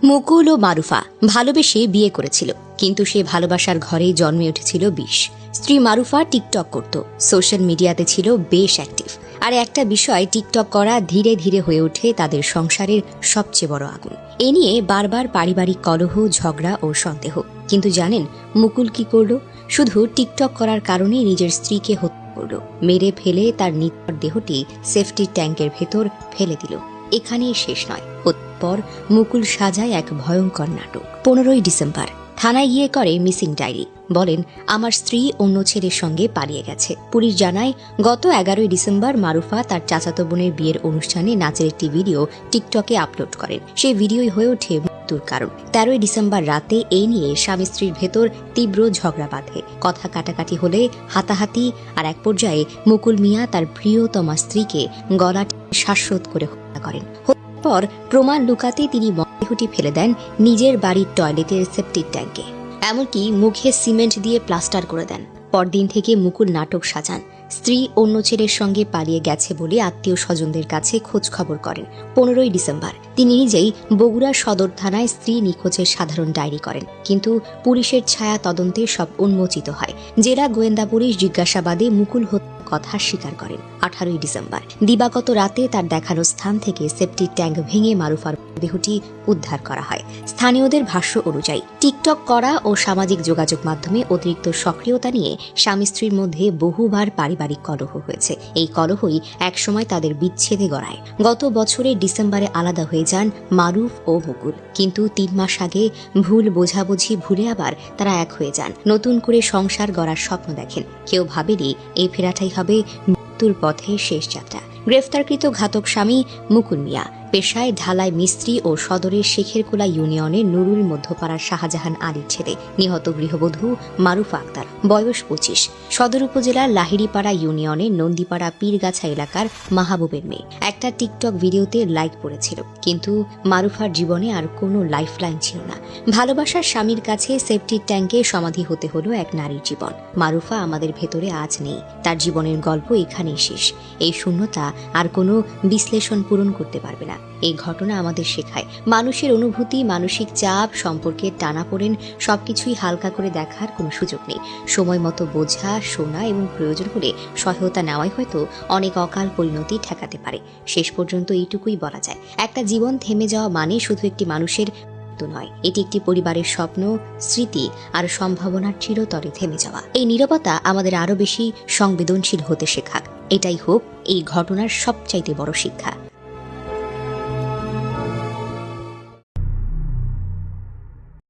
মুকুল ও মারুফা ভালোবেসে বিয়ে করেছিল, কিন্তু সে ভালোবাসার ঘরেই জন্মে উঠেছিল বিষ। স্ত্রী মারুফা টিকটক করত, সোশ্যাল মিডিয়াতে ছিল বেশ অ্যাক্টিভ। আর একটা বিষয়, টিকটক করা ধীরে ধীরে হয়ে ওঠে তাদের সংসারের সবচেয়ে বড় আগুন। এ নিয়ে বারবার পারিবারিক কলহ, ঝগড়া ও সন্দেহ। কিন্তু জানেন মুকুল কি করল? শুধু টিকটক করার কারণে নিজের স্ত্রীকে হত্যা করল, মেরে ফেলে তার নিথর দেহটি সেফটি ট্যাঙ্কের ভেতর ফেলে দিল। এখানেই শেষ নয়, পর মুকুল সাজায় এক ভয়ঙ্কর নাটক। 15ই ডিসেম্বর থানায় গিয়ে করে মিসিং ডায়েরি। বলেন, আমার স্ত্রী অন্য ছেলের সঙ্গে পালিয়ে গেছে। পুলিশ জানায়, গত 11ই ডিসেম্বর মারুফা তার চাচাতো বোনের বিয়ের অনুষ্ঠানে নাচের একটি ভিডিও টিকটকে আপলোড করেন। সেই ভিডিওই হয়ে ওঠে মৃত্যুর কারণ। 13ই ডিসেম্বর রাতে এই নিয়ে স্বামী স্ত্রীর ভেতর তীব্র ঝগড়া বাঁধে। কথা কাটাকাটি হলে হাতাহাতি, আর এক পর্যায়ে মুকুল মিয়া তার প্রিয়তমা স্ত্রীকে গলা শ্বাসরোধ করে হত্যা করেন। পর প্রমাণ লুকাতে তিনি মরদেহটি ফেলে দেন নিজের বাড়ির টয়লেটের সেপটিক ট্যাঙ্কে। এমনকি মুখে সিমেন্ট দিয়ে প্লাস্টার করে দেন। পরদিন থেকে মুকুল নাটক সাজান। স্ত্রী অন্য ছেলের সঙ্গে পালিয়ে গেছে বলে আত্মীয় স্বজনদের কাছে খোঁজ খবর করেন। 15ই ডিসেম্বর তিনি নিজেই বগুড়া সদর থানায় স্ত্রী নিখোঁজের সাধারণ ডায়েরি করেন। কিন্তু পুলিশের ছায়া তদন্তে সব উন্মোচিত হয়। জেলা গোয়েন্দা পুলিশ জিজ্ঞাসাবাদে মুকুল কথা স্বীকার করেন। 18ই ডিসেম্বর দিবাগত রাতে তার দেখানো স্থান থেকে সেপটিক ট্যাঙ্ক ভেঙে মারুফার দেহটি উদ্ধার করা হয়। স্থানীয়দের ভাষ্য অনুযায়ী টিকটক করা ও সামাজিক যোগাযোগ মাধ্যমে অতিরিক্ত সক্রিয়তা নিয়ে স্বামী স্ত্রীর মধ্যে বহুবার পারিবারিক কলহ হয়েছে। এই কলহই একসময় তাদের বিচ্ছেদে গড়ায়। গত বছরের ডিসেম্বরে আলাদা হয়ে যান মারুফ ও মুকুল, কিন্তু 3 মাস আগে ভুল বোঝাবুঝি ভুলে আবার তারা এক হয়ে যান। নতুন করে সংসার গড়ার স্বপ্ন দেখেন। কেউ ভাবেনি এই ফেরাটাই হবে মৃত্যুর পথে শেষ যাত্রা। গ্রেফতারকৃত ঘাতক স্বামী মুকুল মিয়া পেশায় ঢালাই মিস্ত্রি ও সদরের শেখেরকোলা ইউনিয়নের নুরুল মধ্যপাড়ার শাহজাহান আলীর ছেলে। নিহত গৃহবধূ মারুফা আক্তার, বয়স 25, সদর উপজেলার লাহিড়িপাড়া ইউনিয়নের নন্দীপাড়া পীরগাছা এলাকার মাহবুবের মেয়ে। একটা টিকটক ভিডিওতে লাইক পড়েছিল, কিন্তু মারুফার জীবনে আর কোনো লাইফলাইন ছিল না। ভালোবাসার স্বামীর কাছে সেপটিক ট্যাঙ্কে সমাধি হতে হলো এক নারীর জীবন। মারুফা আমাদের ভেতরে আজ নেই, তার জীবনের গল্প এখানেই শেষ। এই শূন্যতা আর কোনো বিশ্লেষণ পূরণ করতে পারবে না। এই ঘটনা আমাদের শেখায়, মানুষের অনুভূতি, মানসিক চাপ, সম্পর্কের টানাপোড়েন সবকিছুই হালকা করে দেখার কোনো সুযোগ নেই। সময় মতো বোঝা, শোনা এবং প্রয়োজন হলে সহায়তা নেওয়াই হয়তো অনেক অকাল পরিণতি ঠেকাতে পারে। শেষ পর্যন্ত এইটুকুই বলা যায়, একটা জীবন থেমে যাওয়া মানে শুধু একটি মানুষের নয়, এটি একটি পরিবারের স্বপ্ন, স্মৃতি আর সম্ভাবনার চিরতরে থেমে যাওয়া। এই নীরবতা আমাদের আরো বেশি সংবেদনশীল হতে শেখাক। এটাই হোক এই ঘটনার সবচাইতে বড় শিক্ষা।